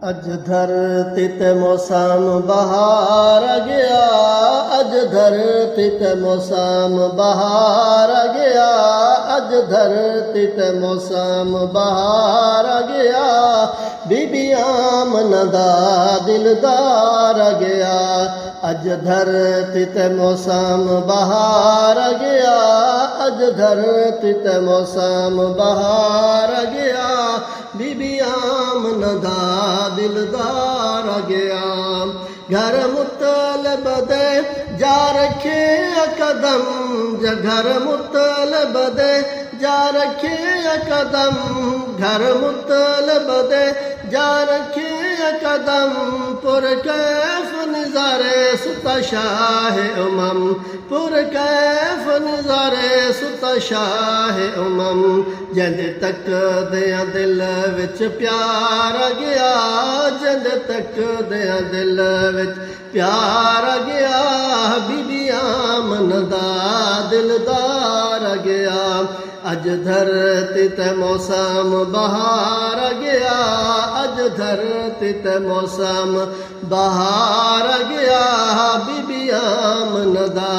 अज धरती ते मौसम बहार आ गया, अज धरती ते मौसम बहार आ गया, अज धरती ते मौसम बहार आ गया। बीबी आमना दा दिलदार आ गया, अज धरती ते मौसम बहार आ गया, अज धरती ते मौसम बहार आ गया। बीबी आमना दा दिलदार आ गया। घर मुतलब दे जा रखे कदम, घर मुतलब दे जा रखे कदम, घर मुतलब दे जा रखे कदम। पुर कैफ नज़ारे सुता शाह उमम, पुर कैफ नज़ारे सुता शाह उमम। जिंद तक दिया दिल विच प्यार आ गया, जिंद तक दिया दिल विच प्यार आ गया। बीबी आमना दा दिलदार आ गया, अज धरती ते मौसम बहार आ गया, अज धरती ते मौसम बहार आ गया। बीबी आमना दा